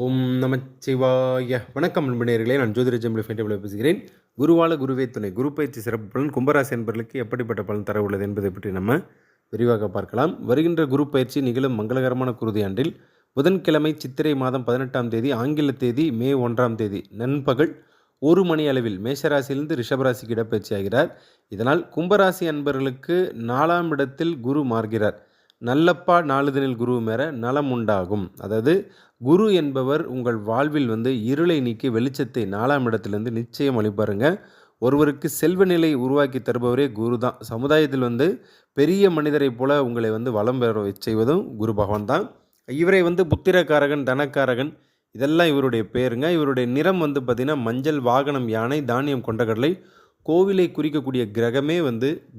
ஓம் நமச்சிவாய! வணக்கம் நண்பர்களே, நான் ஜோதிட ஜெமினி பேசுகிறேன். குருவால குருவே துணை. குரு பயிற்சி சிறப்பு பலன் கும்பராசி என்பவர்களுக்கு எப்படிப்பட்ட பலன் தர உள்ளது என்பதை பற்றி நம்ம விரிவாக பார்க்கலாம். வருகின்ற குரு பயிற்சி நிகழும் மங்களகரமான குருதி ஆண்டில் புதன்கிழமை சித்திரை மாதம் 18ஆம் தேதி ஆங்கில தேதி மே 1ஆம் தேதி நண்பகல் 1 மணி அளவில் மேஷராசியிலிருந்து ரிஷபராசிக்கு இடப்பெயர்ச்சி ஆகிறார். இதனால் கும்பராசி அன்பர்களுக்கு 4ஆம் இடத்தில் குரு மாறுகிறார். நல்லப்பா நாளுதனில் குரு மேற நலம் உண்டாகும். அதாவது குரு என்பவர் உங்கள் வாழ்வில் இருளை நீக்கி வெளிச்சத்தை 4ஆம் இடத்திலிருந்து நிச்சயம் அளிப்பாருங்க. ஒருவருக்கு செல்வ நிலை உருவாக்கி தருபவரே குரு தான். சமுதாயத்தில் பெரிய மனிதரை போல உங்களை வலம் பெற செய்வதும் குரு பகவான் தான். இவரை புத்திரக்காரகன், தனக்காரகன், இதெல்லாம் இவருடைய பேருங்க. இவருடைய நிறம் பார்த்திங்கன்னா மஞ்சள், வாகனம் யானை, தானியம் கொண்டகடலை. கோவிலை குறிக்கக்கூடிய கிரகமே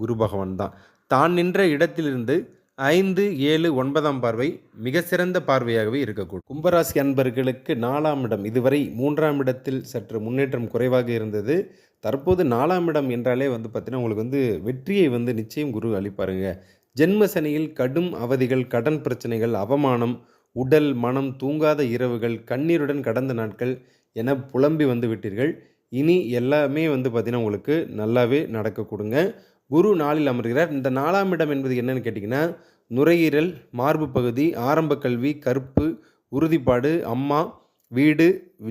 குரு பகவான் தான். தான் நின்ற இடத்திலிருந்து 5, 7, 9ஆம் பார்வை மிக சிறந்த பார்வையாகவே இருக்கக்கூடும். கும்பராசி அன்பர்களுக்கு 4ஆம் இடம் இதுவரை 3ஆம் இடத்தில் சற்று முன்னேற்றம் குறைவாக இருந்தது. தற்போது 4ஆம் இடம் என்றாலே பார்த்தீங்கன்னா உங்களுக்கு வெற்றியை நிச்சயம் குரு அளிப்பாருங்க. ஜென்ம சனியில் கடும் அவதிகள், கடன் பிரச்சனைகள், அவமானம், உடல் மனம், தூங்காத இரவுகள், கண்ணீருடன் கடந்த நாட்கள் என புலம்பி விட்டீர்கள். இனி எல்லாமே பார்த்தீங்கன்னா உங்களுக்கு நல்லாவே நடக்க கொடுங்க. குரு 4இல் அமர்கிறார். இந்த 4ஆம் இடம் என்பது என்னன்னு கேட்டிங்கன்னா, நுரையீரல், மார்பு பகுதி, ஆரம்ப கல்வி, கற்பு, உறுதிப்பாடு, அம்மா, வீடு,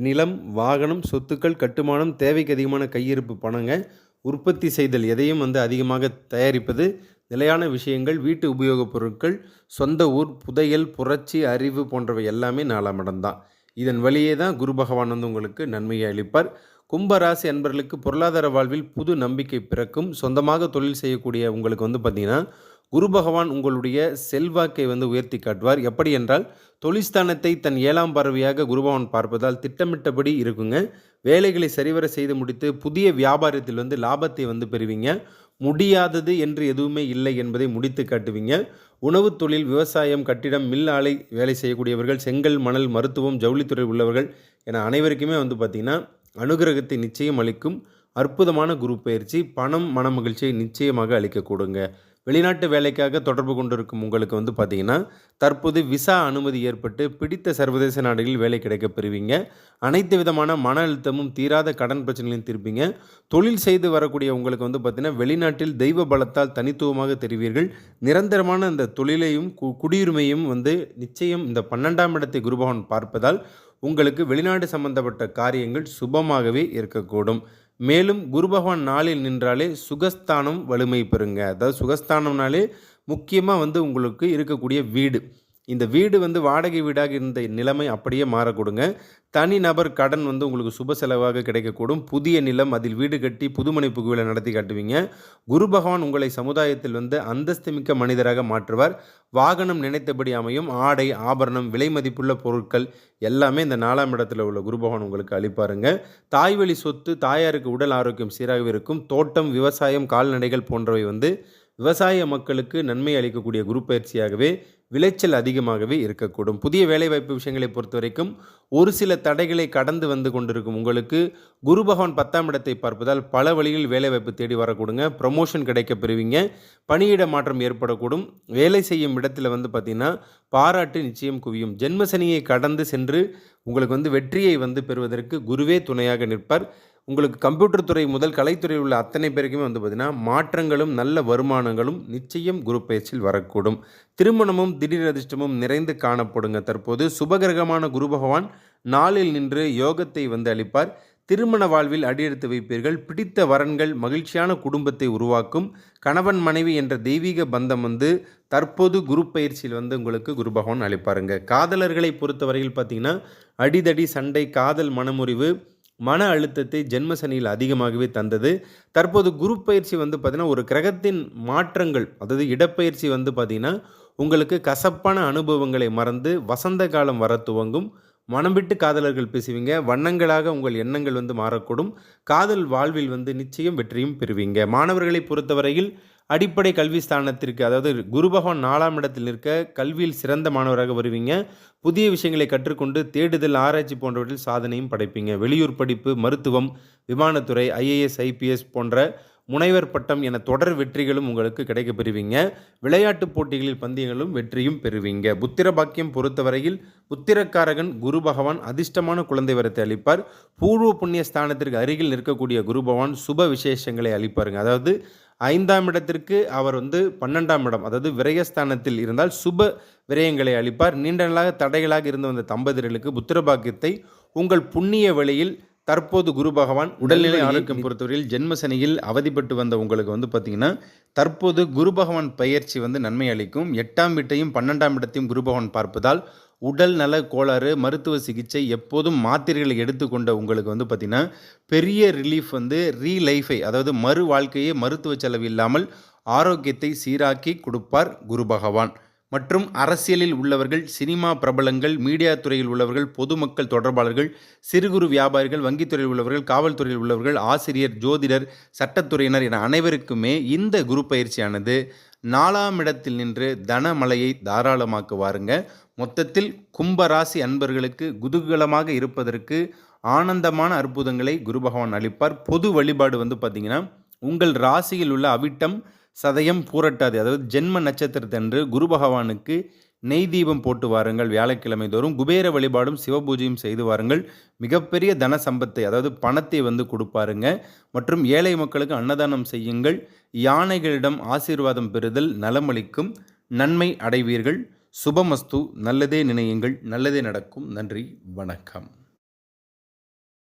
நிலம், வாகனம், சொத்துக்கள், கட்டுமானம், தேவைக்கு அதிகமான கையிருப்பு பணங்க, உற்பத்தி செய்தல் எதையும் அதிகமாக தயாரிப்பது, நிலையான விஷயங்கள், வீட்டு உபயோகப் பொருட்கள், சொந்த ஊர், புதையல், புரட்சி, அறிவு போன்றவை எல்லாமே 4ஆம் இடம் தான். இதன் வழியே தான் குரு பகவான் உங்களுக்கு நன்மையை அளிப்பார். கும்பராசி அன்பர்களுக்கு பொருளாதார வாழ்வில் புது நம்பிக்கை பிறக்கும். சொந்தமாக தொழில் செய்யக்கூடிய உங்களுக்கு பார்த்திங்கன்னா குரு பகவான் உங்களுடைய செல்வாக்கை உயர்த்தி காட்டுவார். எப்படி என்றால், தொழில்ஸ்தானத்தை தன் 7ஆம் பார்வையாக குரு பகவான் பார்ப்பதால் திட்டமிட்டபடி இருக்குங்க. வேலைகளை சரிவர செய்து முடித்து புதிய வியாபாரத்தில் லாபத்தை பெறுவீங்க. முடியாதது என்று எதுவுமே இல்லை என்பதை முடித்து காட்டுவீங்க. உணவு தொழில், விவசாயம், கட்டிடம், மில் ஆலை வேலை செய்யக்கூடியவர்கள், செங்கல், மணல், மருத்துவம், ஜவுளித்துறை உள்ளவர்கள் என அனைவருக்குமே பார்த்திங்கன்னா அனுகிரகத்தை நிச்சயம் அளிக்கும். அற்புதமான குரு பயிற்சி பணம், மன மகிழ்ச்சியை நிச்சயமாக அளிக்க கொடுங்க. வெளிநாட்டு வேலைக்காக தொடர்பு கொண்டிருக்கும் உங்களுக்கு பார்த்திங்கன்னா தற்போது விசா அனுமதி ஏற்பட்டு பிடித்த சர்வதேச நாடுகளில் வேலை கிடைக்க பெறுவீங்க. அனைத்து விதமான மன அழுத்தமும், தீராத கடன் பிரச்சனைகளையும் தீர்ப்பீங்க. தொழில் செய்து வரக்கூடிய உங்களுக்கு பார்த்திங்கன்னா வெளிநாட்டில் தெய்வ பலத்தால் தனித்துவமாக தெரிவீர்கள். நிரந்தரமான இந்த தொழிலையும் குடியுரிமையும் நிச்சயம் இந்த 12ஆம் இடத்தை குருபகவான் பார்ப்பதால் உங்களுக்கு வெளிநாடு சம்பந்தப்பட்ட காரியங்கள் சுபமாகவே இருக்கக்கூடும். மேலும் குரு பகவான் 4இல் நின்றாலே சுகஸ்தானம் வலிமை பெறுங்க. அதாவது சுகஸ்தானம்னாலே முக்கியமாக உங்களுக்கு இருக்கக்கூடிய வீடு. இந்த வீடு வாடகை வீடாக இருந்த நிலைமை அப்படியே மாறக்கூடுங்க. தனி நபர் கடன் உங்களுக்கு சுப செலவாக கிடைக்கக்கூடும். புதிய நிலம், அதில் வீடு கட்டி புதுமனை புகுவிலை நடத்தி காட்டுவீங்க. குரு பகவான் உங்களை சமுதாயத்தில் அந்தஸ்துமிக்க மனிதராக மாற்றுவார். வாகனம் நினைத்தபடி அமையும். ஆடை, ஆபரணம், விலை மதிப்புள்ள பொருட்கள் எல்லாமே இந்த 4ஆம் இடத்துல உள்ள குரு பகவான் உங்களுக்கு அளிப்பாருங்க. தாய்வழி சொத்து, தாயாருக்கு உடல் ஆரோக்கியம் சீராகவே இருக்கும். தோட்டம், விவசாயம், கால்நடைகள் போன்றவை விவசாய மக்களுக்கு நன்மை அளிக்கக்கூடிய குரு பயிற்சியாகவே விளைச்சல் அதிகமாகவே இருக்கக்கூடும். புதிய வேலைவாய்ப்பு விஷயங்களை பொறுத்த வரைக்கும் ஒரு சில தடைகளை கடந்து கொண்டிருக்கும் உங்களுக்கு குரு பகவான் 10ஆம் இடத்தை பார்ப்பதால் பல வழிகளில் வேலைவாய்ப்பு தேடி வரக்கூடுங்க. ப்ரமோஷன் கிடைக்க பெறுவீங்க. பணியிட மாற்றம் ஏற்படக்கூடும். வேலை செய்யும் இடத்துல பார்த்திங்கன்னா பாராட்டு நிச்சயம் குவியும். ஜென்மசனியை கடந்து சென்று உங்களுக்கு வெற்றியை பெறுவதற்கு குருவே துணையாக நிற்பார். உங்களுக்கு கம்ப்யூட்டர் துறை முதல் கலைத்துறையில் உள்ள அத்தனை பேருக்குமே பார்த்திங்கன்னா மாற்றங்களும் நல்ல வருமானங்களும் நிச்சயம் குரு பயிற்சியில் வரக்கூடும். திருமணமும் திடீர் அதிர்ஷ்டமும் நிறைந்து காணப்படுங்க. தற்போது சுபகிரகமான குரு பகவான் 4இல் நின்று யோகத்தை அளிப்பார். திருமண வாழ்வில் அடியெடுத்து வைப்பீர்கள். பிடித்த வரன்கள் மகிழ்ச்சியான குடும்பத்தை உருவாக்கும். கணவன் மனைவி என்ற தெய்வீக பந்தம் தற்போது குரு பயிற்சியில் உங்களுக்கு குரு பகவான் அளிப்பாருங்க. காதலர்களை பொறுத்தவரையில் பார்த்திங்கன்னா அடிதடி, சண்டை, காதல், மனமுறிவு, மன அழுத்தத்தை ஜென்மசனியில் அதிகமாகவே தந்தது. தற்போது குரு பயிற்சி பார்த்திங்கன்னா ஒரு கிரகத்தின் மாற்றங்கள், அதாவது இடப்பயிற்சி பார்த்திங்கன்னா உங்களுக்கு கசப்பான அனுபவங்களை மறந்து வசந்த காலம் வர துவங்கும். மனம் விட்டு காதலர்கள் பேசுவீங்க. வண்ணங்களாக உங்கள் எண்ணங்கள் மாறக்கூடும். காதல் வாழ்வில் நிச்சயம் வெற்றியும் பெறுவீங்க. மாணவர்களை பொறுத்தவரையில் அடிப்படை கல்வி ஸ்தானத்திற்கு, அதாவது குரு பகவான் 4ஆம் இடத்தில் நிற்க கல்வியில் சிறந்த மாணவராக வருவீங்க. புதிய விஷயங்களை கற்றுக்கொண்டு தேடுதல், ஆராய்ச்சி போன்றவற்றில் சாதனையும் படைப்பீங்க. வெளியூர் படிப்பு, மருத்துவம், விமானத்துறை, IAS, IPS போன்ற முனைவர் பட்டம் என தொடர் வெற்றிகளும் உங்களுக்கு கிடைக்க பெறுவீங்க. விளையாட்டுப் போட்டிகளில் பந்தயங்களும் வெற்றியும் பெறுவீங்க. புத்திர பாக்கியம் பொறுத்தவரையில் புத்திரக்காரகன் குரு பகவான் அதிர்ஷ்டமான குழந்தை வரத்தை அளிப்பார். பூர்வ புண்ணிய ஸ்தானத்திற்கு அருகில் நிற்கக்கூடிய குரு பகவான் சுப விசேஷங்களை அளிப்பாருங்க. அதாவது 5ஆம் இடத்திற்கு அவர் 12ஆம் இடம், அதாவது விரயஸ்தானத்தில் இருந்தால் சுப விரயங்களை அளிப்பார். நீண்ட நாளாக தடைகளாக இருந்து வந்த தம்பதியர்களுக்கு புத்திர பாக்கியத்தை உங்கள் புண்ணிய வழியில் தற்போது குரு பகவான் உடல்நிலை ஆரோக்கியம் பொறுத்தவரையில் ஜென்ம சனியில் அவதிப்பட்டு வந்த உங்களுக்கு பார்த்தீங்கன்னா தற்போது குரு பகவான் பயிற்சி நன்மை அளிக்கும். 8ஆம் வீட்டையும் 12ஆம் இடத்தையும் குரு பகவான் பார்ப்பதால் உடல் நல கோளாறு, மருத்துவ சிகிச்சை, எப்போதும் மாத்திரைகளை எடுத்துக்கொண்ட உங்களுக்கு பார்த்தீங்கன்னா பெரிய ரிலீஃப் ரீலைஃபை, அதாவது மறு வாழ்க்கையை மருத்துவ செலவு இல்லாமல் ஆரோக்கியத்தை சீராக்கி கொடுப்பார் குரு பகவான். மற்றும் அரசியலில் உள்ளவர்கள், சினிமா பிரபலங்கள், மீடியா துறையில் உள்ளவர்கள், பொதுமக்கள் தொடர்பாளர்கள், சிறு குறு வியாபாரிகள், வங்கித்துறையில் உள்ளவர்கள், காவல்துறையில் உள்ளவர்கள், ஆசிரியர், ஜோதிடர், சட்டத்துறையினர் என அனைவருக்குமே இந்த குரு பயிற்சியானது 4ஆம் இடத்தில் நின்று தனமழையை தாராளமாக்குவாருங்க. மொத்தத்தில் கும்பராசி அன்பர்களுக்கு குதூகலமாக இருப்பதற்கு ஆனந்தமான அற்புதங்களை குரு பகவான் அளிப்பார். பொது வழிபாடு பார்த்திங்கன்னா உங்கள் ராசியில் உள்ள அவிட்டம், சதயம், பூரட்டாதி, அதாவது ஜென்ம நட்சத்திரத்தன்று குரு பகவானுக்கு நெய் தீபம் போட்டு வாருங்கள். வியாழக்கிழமை தோறும் குபேர வழிபாடும் சிவபூஜையும் செய்து வாருங்கள். மிகப்பெரிய தன சம்பத்தை, அதாவது பணத்தை கொடுப்பாருங்க. மற்றும் ஏழை மக்களுக்கு அன்னதானம் செய்யுங்கள். யானைகளிடம் ஆசீர்வாதம் பெறுதல் நலமளிக்கும். நன்மை அடைவீர்கள். சுபமஸ்து. நல்லதே நினையுங்கள், நல்லதே நடக்கும். நன்றி, வணக்கம்.